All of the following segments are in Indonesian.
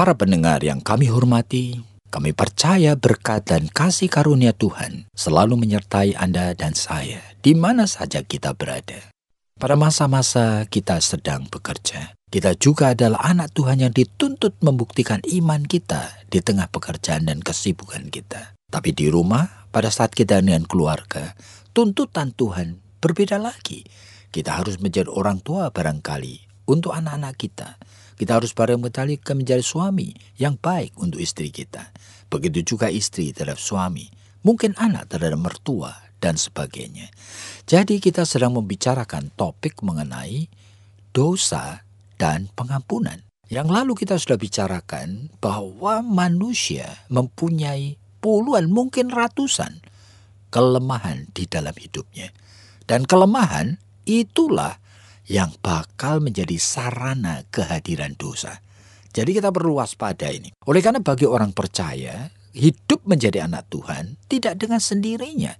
Para pendengar yang kami hormati, kami percaya berkat dan kasih karunia Tuhan selalu menyertai Anda dan saya di mana saja kita berada. Pada masa-masa kita sedang bekerja, kita juga adalah anak Tuhan yang dituntut membuktikan iman kita di tengah pekerjaan dan kesibukan kita. Tapi di rumah, pada saat kita dengan keluarga, tuntutan Tuhan berbeda lagi. Kita harus menjadi orang tua barangkali untuk anak-anak kita. Kita harus bareng-bareng menjadi suami yang baik untuk istri kita. Begitu juga istri terhadap suami, mungkin anak terhadap mertua, dan sebagainya. Jadi kita sedang membicarakan topik mengenai dosa dan pengampunan. Yang lalu kita sudah bicarakan bahwa manusia mempunyai puluhan, mungkin ratusan kelemahan di dalam hidupnya. Dan kelemahan itulah yang bakal menjadi sarana kehadiran dosa. Jadi kita perlu waspada ini. Oleh karena bagi orang percaya, hidup menjadi anak Tuhan tidak dengan sendirinya.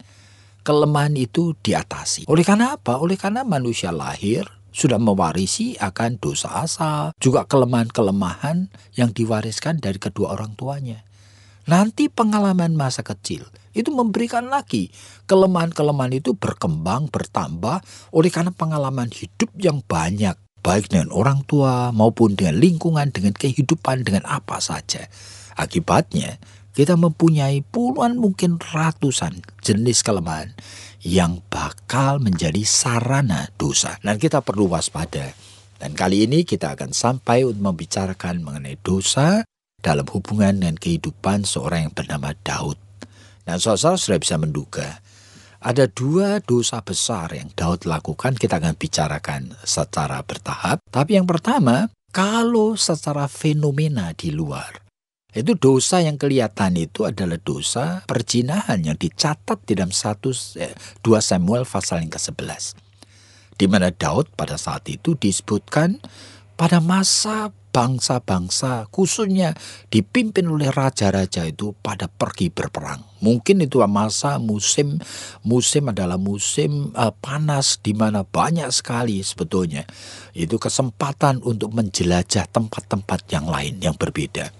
Kelemahan itu diatasi. Oleh karena apa? Oleh karena manusia lahir sudah mewarisi akan dosa asal, juga kelemahan-kelemahan yang diwariskan dari kedua orang tuanya. Nanti pengalaman masa kecil itu memberikan lagi kelemahan-kelemahan itu berkembang, bertambah oleh karena pengalaman hidup yang banyak. Baik dengan orang tua maupun dengan lingkungan, dengan kehidupan, dengan apa saja. Akibatnya kita mempunyai puluhan mungkin ratusan jenis kelemahan yang bakal menjadi sarana dosa. Dan kita perlu waspada. Dan kali ini kita akan sampai untuk membicarakan mengenai dosa dalam hubungan dengan kehidupan seorang yang bernama Daud. Dan saudara sudah bisa menduga, ada dua dosa besar yang Daud lakukan. Kita akan bicarakan secara bertahap. Tapi yang pertama, kalau secara fenomena di luar, itu dosa yang kelihatan itu adalah dosa perzinahan yang dicatat di dalam 2 Samuel pasal yang ke-11. Di mana Daud pada saat itu disebutkan pada masa bangsa-bangsa khususnya dipimpin oleh raja-raja itu pada pergi berperang. Mungkin itu masa musim adalah musim panas di mana banyak sekali sebetulnya itu kesempatan untuk menjelajah tempat-tempat yang lain yang berbeda.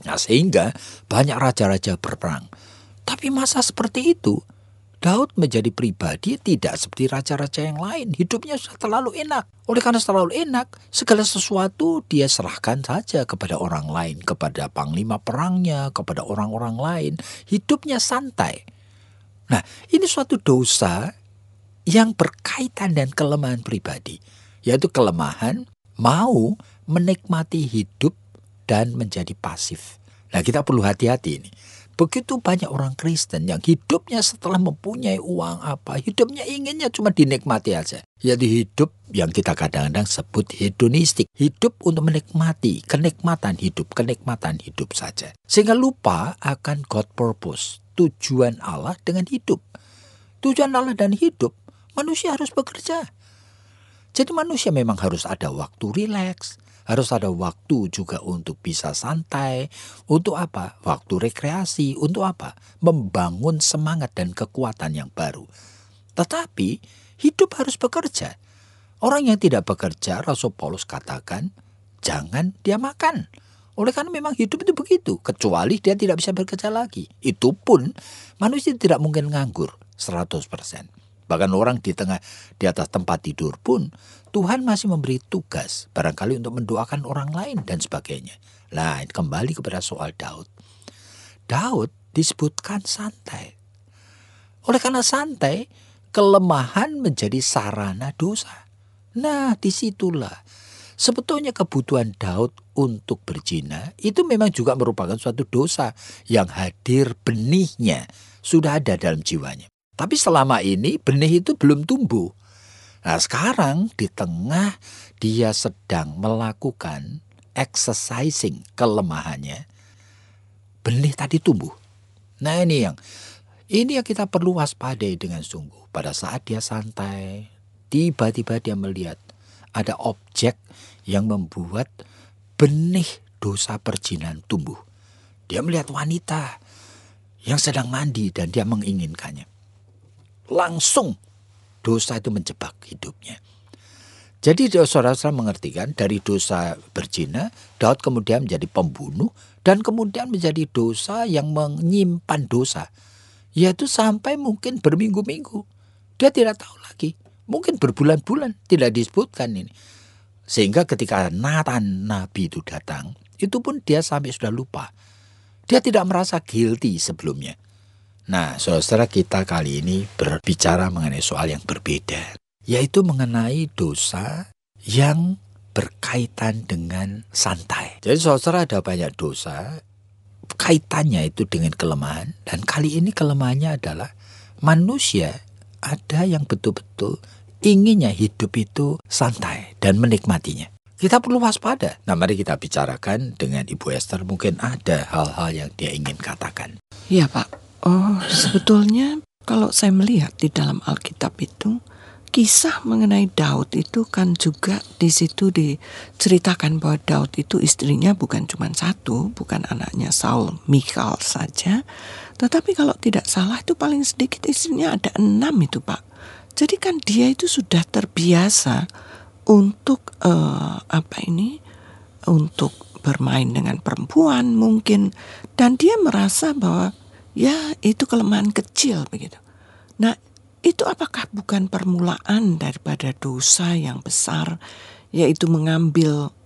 Nah, sehingga banyak raja-raja berperang. Tapi masa seperti itu Daud menjadi pribadi tidak seperti raja-raja yang lain. Hidupnya sudah terlalu enak. Oleh karena terlalu enak, segala sesuatu dia serahkan saja kepada orang lain, kepada panglima perangnya, kepada orang-orang lain. Hidupnya santai. Nah, ini suatu dosa yang berkaitan dengan kelemahan pribadi. Yaitu kelemahan mau menikmati hidup dan menjadi pasif. Nah, kita perlu hati-hati ini. Begitu banyak orang Kristen yang hidupnya setelah mempunyai uang hidupnya inginnya cuma dinikmati aja. Yaitu hidup yang kita kadang-kadang sebut hedonistik. Hidup untuk menikmati kenikmatan hidup saja. Sehingga lupa akan God purpose, tujuan Allah dengan hidup. Tujuan Allah dan hidup, manusia harus bekerja. Jadi manusia memang harus ada waktu rileks. Harus ada waktu juga untuk bisa santai. Untuk apa? Waktu rekreasi. Untuk apa? Membangun semangat dan kekuatan yang baru. Tetapi hidup harus bekerja. Orang yang tidak bekerja, Rasul Paulus katakan, jangan dia makan. Oleh karena memang hidup itu begitu. Kecuali dia tidak bisa bekerja lagi. Itu pun manusia tidak mungkin nganggur 100%. Bahkan orang di atas tempat tidur pun Tuhan masih memberi tugas barangkali untuk mendoakan orang lain dan sebagainya. Nah, kembali kepada soal Daud. Daud disebutkan santai. Oleh karena santai, kelemahan menjadi sarana dosa. Nah, disitulah sebetulnya kebutuhan Daud untuk berzina itu memang juga merupakan suatu dosa yang hadir benihnya sudah ada dalam jiwanya. Tapi selama ini benih itu belum tumbuh. Nah, sekarang di tengah dia sedang melakukan exercising kelemahannya. benih tadi tumbuh. Nah ini yang kita perlu waspadai dengan sungguh. Pada saat dia santai, tiba-tiba dia melihat ada objek yang membuat benih dosa perjinan tumbuh. Dia melihat wanita yang sedang mandi dan dia menginginkannya. Langsung dosa itu menjebak hidupnya. Jadi saudara-saudara mengerti kan, dari dosa berzina, Daud kemudian menjadi pembunuh dan kemudian menjadi dosa yang menyimpan dosa. Yaitu sampai mungkin berminggu-minggu. Dia tidak tahu lagi. Mungkin berbulan-bulan tidak disebutkan ini. Sehingga ketika Nathan Nabi itu datang, itu pun dia sampai sudah lupa. Dia tidak merasa guilty sebelumnya. Nah, saudara kita kali ini berbicara mengenai soal yang berbeda. Yaitu mengenai dosa yang berkaitan dengan santai. Jadi saudara ada banyak dosa, kaitannya itu dengan kelemahan. Dan kali ini kelemahannya adalah manusia ada yang betul-betul inginnya hidup itu santai dan menikmatinya. Kita perlu waspada. Nah, mari kita bicarakan dengan Ibu Esther. Mungkin ada hal-hal yang dia ingin katakan. Iya Pak, sebetulnya kalau saya melihat di dalam Alkitab itu, kisah mengenai Daud itu kan juga di situ diceritakan bahwa Daud itu istrinya bukan cuma satu, bukan anaknya Saul, Michal saja. Tetapi kalau tidak salah itu paling sedikit istrinya ada 6 itu Pak. Jadi kan dia itu sudah terbiasa untuk untuk bermain dengan perempuan mungkin. Dan dia merasa bahwa ya itu kelemahan kecil begitu. Nah, itu apakah bukan permulaan daripada dosa yang besar, yaitu mengambil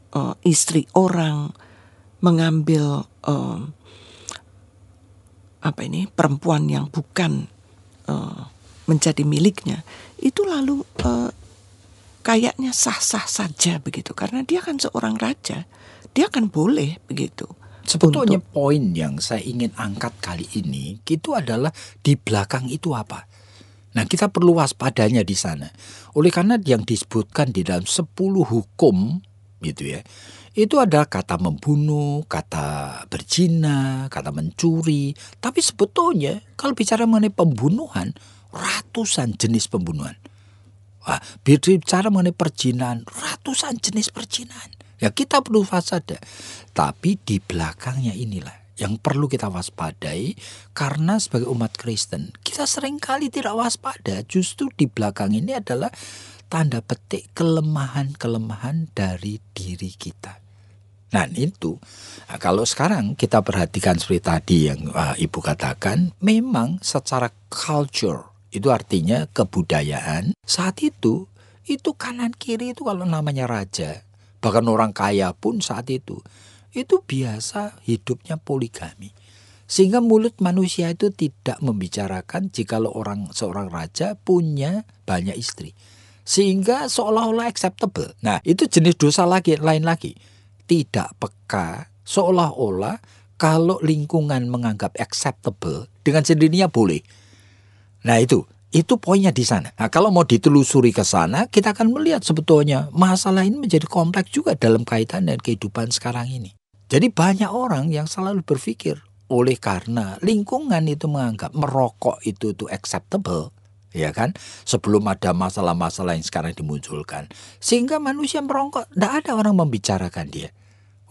istri orang, mengambil perempuan yang bukan menjadi miliknya, itu lalu kayaknya sah-sah saja begitu, karena dia kan seorang raja, dia kan boleh begitu. Sebetulnya poin yang saya ingin angkat kali ini itu adalah di belakang itu apa? Nah, kita perlu waspadanya di sana. Oleh karena yang disebutkan di dalam 10 hukum gitu ya. Itu ada kata membunuh, kata berzina, kata mencuri. Tapi sebetulnya kalau bicara mengenai pembunuhan, ratusan jenis pembunuhan. Wah, bicara mengenai perzinahan, ratusan jenis perzinahan. Ya, kita perlu waspada. Tapi di belakangnya inilah yang perlu kita waspadai, karena sebagai umat Kristen kita seringkali tidak waspada. Justru di belakang ini adalah tanda petik kelemahan-kelemahan dari diri kita. Nah itu, kalau sekarang kita perhatikan seperti tadi yang Ibu katakan, memang secara culture, itu artinya kebudayaan, saat itu kanan kiri itu kalau namanya raja, bahkan orang kaya pun saat itu biasa hidupnya poligami. Sehingga mulut manusia itu tidak membicarakan jikalau seorang raja punya banyak istri. Sehingga seolah-olah acceptable. Nah, itu jenis dosa lain lagi. Tidak peka, seolah-olah kalau lingkungan menganggap acceptable, dengan sendirinya boleh. Nah, itu poinnya di sana. Nah, kalau mau ditelusuri ke sana, kita akan melihat sebetulnya masalah ini menjadi kompleks juga dalam kaitan dengan kehidupan sekarang ini. Jadi banyak orang yang selalu berpikir oleh karena lingkungan itu menganggap merokok itu acceptable, ya kan? Sebelum ada masalah-masalah yang sekarang dimunculkan, sehingga manusia merokok, tidak ada orang membicarakan dia.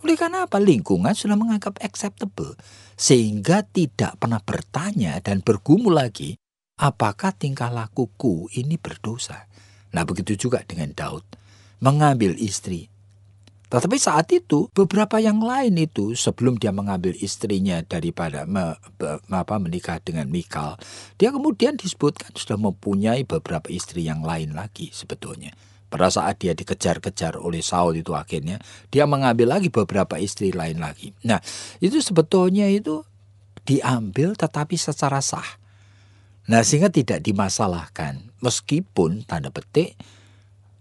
Oleh karena apa? Lingkungan sudah menganggap acceptable, sehingga tidak pernah bertanya dan bergumul lagi, apakah tingkah lakuku ini berdosa? Nah, begitu juga dengan Daud, mengambil istri. Tetapi saat itu beberapa yang lain itu sebelum dia mengambil istrinya daripada menikah dengan Michal, dia kemudian disebutkan sudah mempunyai beberapa istri yang lain lagi sebetulnya. Pada saat dia dikejar-kejar oleh Saul itu akhirnya dia mengambil lagi beberapa istri lain lagi. Nah, itu sebetulnya itu diambil tetapi secara sah. Nah, sehingga tidak dimasalahkan meskipun tanda petik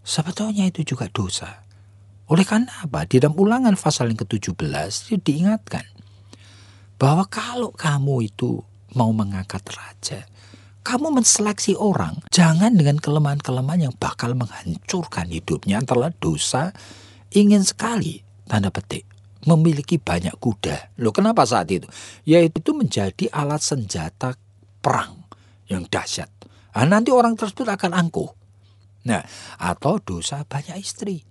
sebetulnya itu juga dosa. Oleh karena apa? Di dalam Ulangan pasal yang ke-17 itu diingatkan bahwa kalau kamu itu mau mengangkat raja, kamu menseleksi orang, jangan dengan kelemahan-kelemahan yang bakal menghancurkan hidupnya. Antara dosa ingin sekali, tanda petik, memiliki banyak kuda. Loh, kenapa saat itu? Yaitu menjadi alat senjata perang yang dahsyat. Nanti orang tersebut akan angkuh. Nah, atau dosa banyak istri.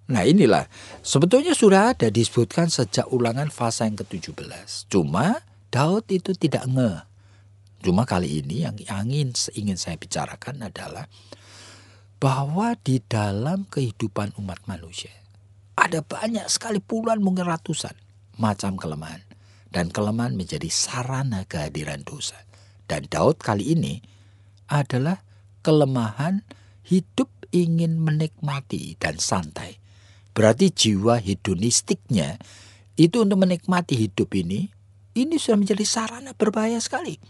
Nah, inilah sebetulnya sudah ada disebutkan sejak Ulangan pasal yang ke-17. Cuma Daud itu tidak ngeh. Cuma kali ini yang ingin saya bicarakan adalah bahwa di dalam kehidupan umat manusia ada banyak sekali, puluhan mungkin ratusan macam kelemahan. Dan kelemahan menjadi sarana kehadiran dosa. Dan Daud kali ini adalah kelemahan hidup ingin menikmati dan santai. Berarti jiwa hedonistiknya itu untuk menikmati hidup ini sudah menjadi sarana berbahaya sekali.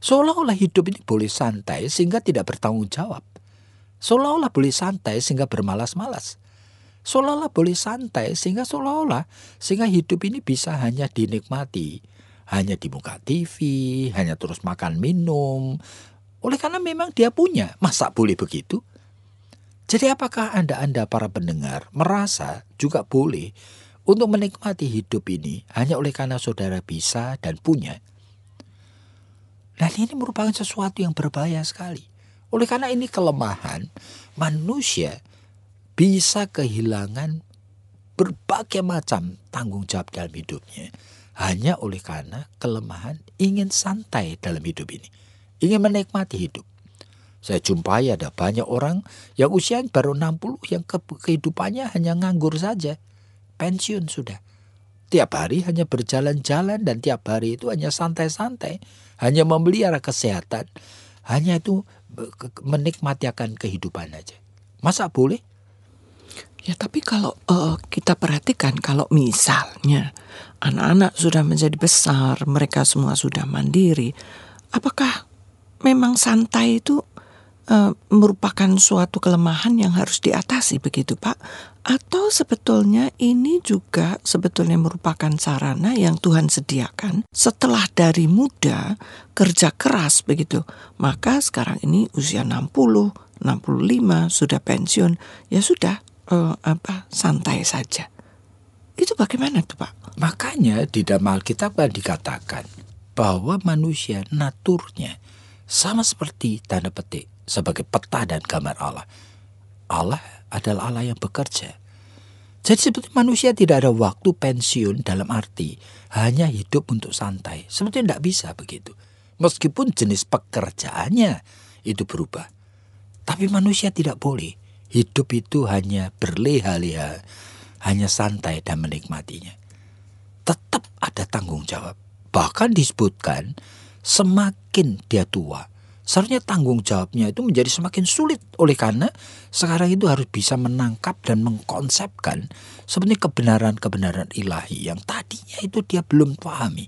Seolah-olah hidup ini boleh santai sehingga tidak bertanggung jawab. Seolah-olah boleh santai sehingga bermalas-malas. Seolah-olah boleh santai sehingga hidup ini bisa hanya dinikmati. Hanya di muka TV, hanya terus makan minum. Oleh karena memang dia punya, masa boleh begitu? Jadi apakah Anda para pendengar merasa juga boleh untuk menikmati hidup ini hanya oleh karena saudara bisa dan punya? Dan ini merupakan sesuatu yang berbahaya sekali. Oleh karena ini kelemahan, manusia bisa kehilangan berbagai macam tanggung jawab dalam hidupnya. Hanya oleh karena kelemahan ingin santai dalam hidup ini. Ingin menikmati hidup. Saya jumpai ada banyak orang yang usia baru 60 yang kehidupannya hanya nganggur saja. Pensiun sudah. Tiap hari hanya berjalan-jalan dan tiap hari itu hanya santai-santai. Hanya memelihara kesehatan. Hanya itu menikmati akan kehidupan aja. Masa boleh? Ya, tapi kalau kita perhatikan, kalau misalnya anak-anak sudah menjadi besar, mereka semua sudah mandiri, apakah memang santai itu merupakan suatu kelemahan yang harus diatasi begitu, Pak? Atau sebetulnya ini juga sebetulnya merupakan sarana yang Tuhan sediakan setelah dari muda kerja keras begitu. Maka sekarang ini usia 60, 65 sudah pensiun, ya sudah santai saja. Itu bagaimana tuh, Pak? Makanya di dalam Alkitab dikatakan bahwa manusia naturnya sama seperti tanda petik sebagai peta dan gambar Allah. Allah adalah Allah yang bekerja. Jadi sebetulnya manusia tidak ada waktu pensiun dalam arti hanya hidup untuk santai. Sebetulnya tidak bisa begitu. Meskipun jenis pekerjaannya itu berubah. Tapi manusia tidak boleh. Hidup itu hanya berleha-leha, hanya santai dan menikmatinya. Tetap ada tanggung jawab. Bahkan disebutkan semakin dia tua, seharusnya tanggung jawabnya itu menjadi semakin sulit. Oleh karena sekarang itu harus bisa menangkap dan mengkonsepkan sebenarnya kebenaran-kebenaran ilahi yang tadinya itu dia belum pahami.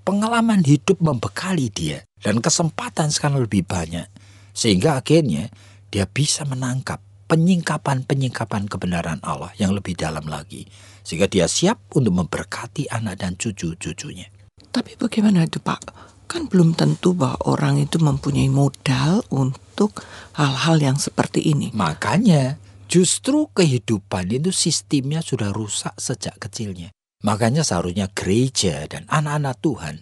Pengalaman hidup membekali dia dan kesempatan sekarang lebih banyak. Sehingga akhirnya dia bisa menangkap penyingkapan kebenaran Allah yang lebih dalam lagi. Sehingga dia siap untuk memberkati anak dan cucu-cucunya. Tapi bagaimana itu, Pak? Kan belum tentu bahwa orang itu mempunyai modal untuk hal-hal yang seperti ini. Makanya justru kehidupan itu sistemnya sudah rusak sejak kecilnya. Makanya seharusnya gereja dan anak-anak Tuhan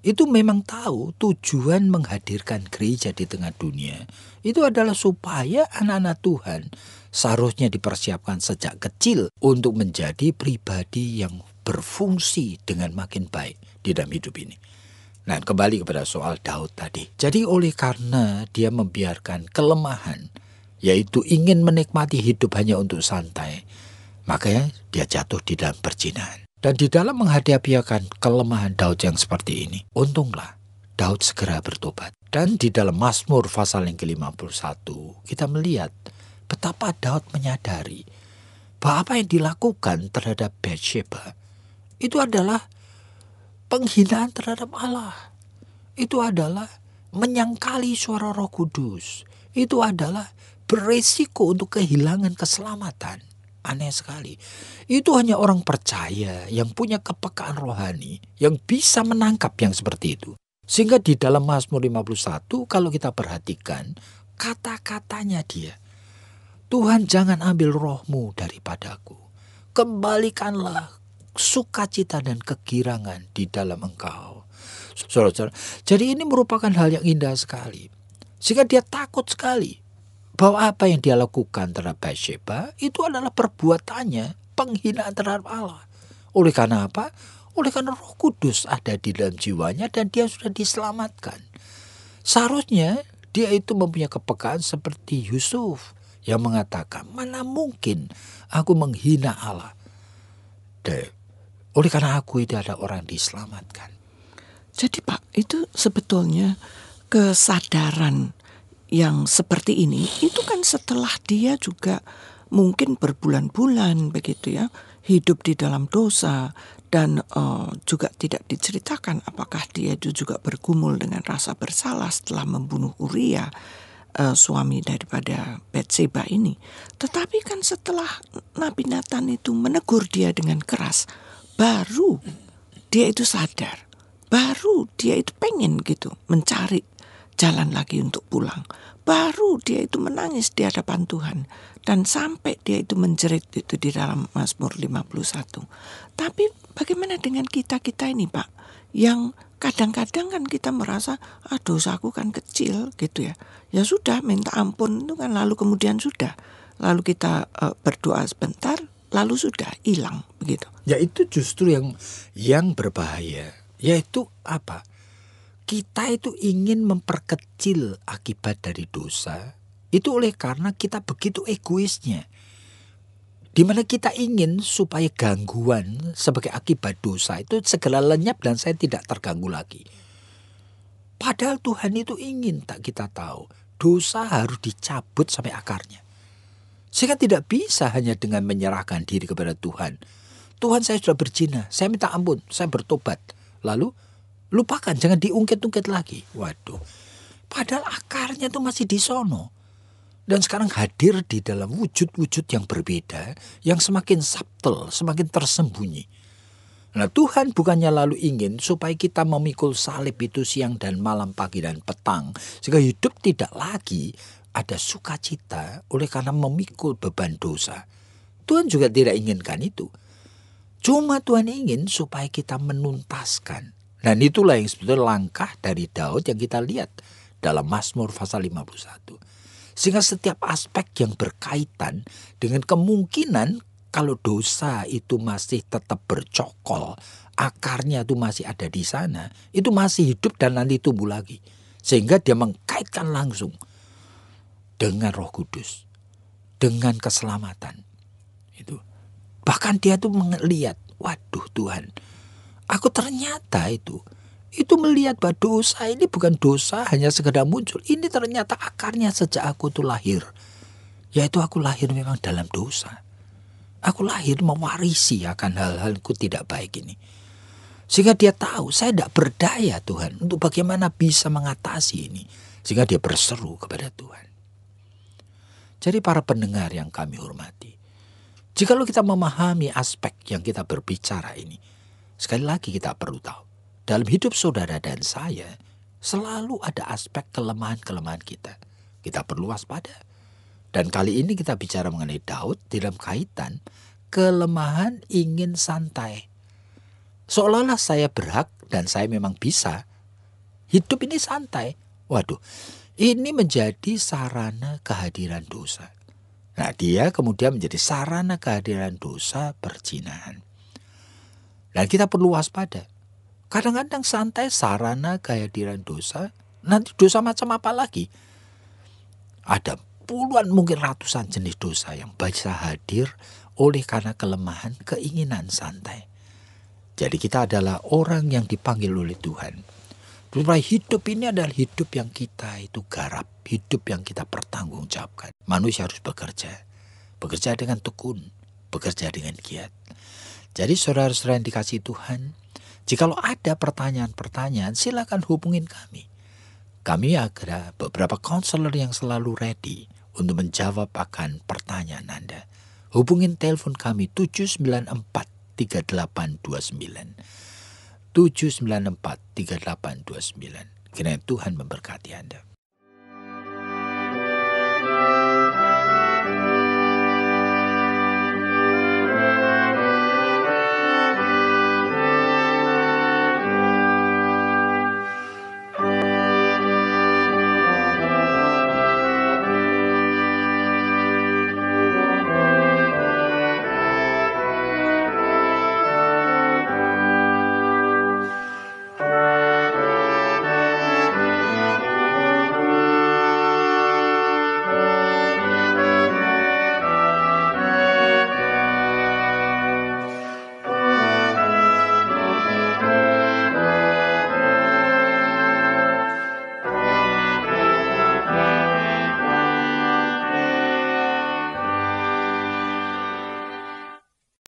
itu memang tahu tujuan menghadirkan gereja di tengah dunia. Itu adalah supaya anak-anak Tuhan seharusnya dipersiapkan sejak kecil untuk menjadi pribadi yang berfungsi dengan makin baik di dalam hidup ini. Nah, kembali kepada soal Daud tadi. Jadi oleh karena dia membiarkan kelemahan, yaitu ingin menikmati hidup hanya untuk santai, makanya dia jatuh di dalam perzinahan. Dan di dalam menghadapi akan kelemahan Daud yang seperti ini, untunglah Daud segera bertobat. Dan di dalam Mazmur pasal yang ke-51, kita melihat betapa Daud menyadari bahwa apa yang dilakukan terhadap Bathsheba itu adalah penghinaan terhadap Allah. Itu adalah menyangkali suara Roh Kudus. Itu adalah beresiko untuk kehilangan keselamatan. Aneh sekali. Itu hanya orang percaya yang punya kepekaan rohani yang bisa menangkap yang seperti itu. Sehingga di dalam Mazmur 51 kalau kita perhatikan kata-katanya dia, Tuhan jangan ambil rohmu daripadaku. kembalikanlah sukacita dan kegirangan di dalam engkau. Saudara-saudara, jadi ini merupakan hal yang indah sekali. Sehingga dia takut sekali bahwa apa yang dia lakukan terhadap Batsheba itu adalah perbuatannya penghinaan terhadap Allah. Oleh karena apa? Oleh karena Roh Kudus ada di dalam jiwanya dan dia sudah diselamatkan. Seharusnya dia itu mempunyai kepekaan seperti Yusuf yang mengatakan, mana mungkin aku menghina Allah. Oleh karena aku itu ada orang diselamatkan. Jadi Pak, itu sebetulnya kesadaran yang seperti ini itu kan setelah dia juga mungkin berbulan-bulan begitu ya, hidup di dalam dosa dan juga tidak diceritakan apakah dia itu juga bergumul dengan rasa bersalah setelah membunuh Uria, suami daripada Batseba ini. Tetapi kan setelah Nabi Nathan itu menegur dia dengan keras, baru dia itu sadar, baru dia itu pengen gitu mencari jalan lagi untuk pulang. Baru dia itu menangis di hadapan Tuhan. Dan sampai dia itu menjerit itu di dalam Mazmur 51. Tapi bagaimana dengan kita-kita ini Pak? Yang kadang-kadang kan kita merasa, dosaku kan kecil gitu ya. Ya sudah, minta ampun itu kan lalu kemudian sudah. Lalu kita berdoa sebentar, lalu sudah hilang begitu. Ya itu justru yang berbahaya. Yaitu apa? Kita itu ingin memperkecil akibat dari dosa. Itu oleh karena kita begitu egoisnya. Di mana kita ingin supaya gangguan sebagai akibat dosa itu segera lenyap dan saya tidak terganggu lagi. Padahal Tuhan itu ingin tak kita tahu. Dosa harus dicabut sampai akarnya. Sehingga tidak bisa hanya dengan menyerahkan diri kepada Tuhan. Tuhan, saya sudah berzina, saya minta ampun, saya bertobat. Lalu lupakan, jangan diungkit-ungkit lagi. Waduh, padahal akarnya itu masih di sono. Dan sekarang hadir di dalam wujud-wujud yang berbeda, yang semakin subtle, semakin tersembunyi. Nah, Tuhan bukannya lalu ingin supaya kita memikul salib itu siang dan malam, pagi dan petang. Sehingga hidup tidak lagi ada sukacita oleh karena memikul beban dosa. Tuhan juga tidak inginkan itu. Cuma Tuhan ingin supaya kita menuntaskan. Dan itulah yang sebetulnya langkah dari Daud yang kita lihat dalam Mazmur pasal 51. Sehingga setiap aspek yang berkaitan dengan kemungkinan kalau dosa itu masih tetap bercokol, akarnya itu masih ada di sana, itu masih hidup dan nanti tumbuh lagi. Sehingga dia mengkaitkan langsung dengan Roh Kudus, dengan keselamatan. Itu. Bahkan dia tuh melihat, waduh Tuhan, aku ternyata itu melihat bahwa dosa ini bukan dosa hanya sekedar muncul. Ini ternyata akarnya sejak aku tuh lahir. Yaitu aku lahir memang dalam dosa. Aku lahir mewarisi akan hal-hal yang tidak baik ini. Sehingga dia tahu saya tidak berdaya Tuhan untuk bagaimana bisa mengatasi ini. Sehingga dia berseru kepada Tuhan. Jadi para pendengar yang kami hormati, jikalau kita memahami aspek yang kita berbicara ini, sekali lagi kita perlu tahu, dalam hidup saudara dan saya, selalu ada aspek kelemahan-kelemahan kita. Kita perlu waspada. Dan kali ini kita bicara mengenai Daud dalam kaitan kelemahan ingin santai. Seolah-olah saya berhak dan saya memang bisa. Hidup ini santai. Waduh, ini menjadi sarana kehadiran dosa. Nah, dia kemudian menjadi sarana kehadiran dosa perzinahan. Dan kita perlu waspada. Kadang-kadang santai sarana kehadiran dosa, nanti dosa macam apa lagi? Ada puluhan mungkin ratusan jenis dosa yang bisa hadir oleh karena kelemahan keinginan santai. Jadi kita adalah orang yang dipanggil oleh Tuhan. Supaya hidup ini adalah hidup yang kita itu garap, hidup yang kita pertanggungjawabkan. Manusia harus bekerja dengan tekun, bekerja dengan giat. Jadi saudara-saudara yang dikasihi Tuhan, jikalau ada pertanyaan-pertanyaan, silakan hubungin kami. Kami ada beberapa konselor yang selalu ready untuk menjawab akan pertanyaan Anda. Hubungin telepon kami 794-3829. 794-3829. Kiranya Tuhan memberkati Anda.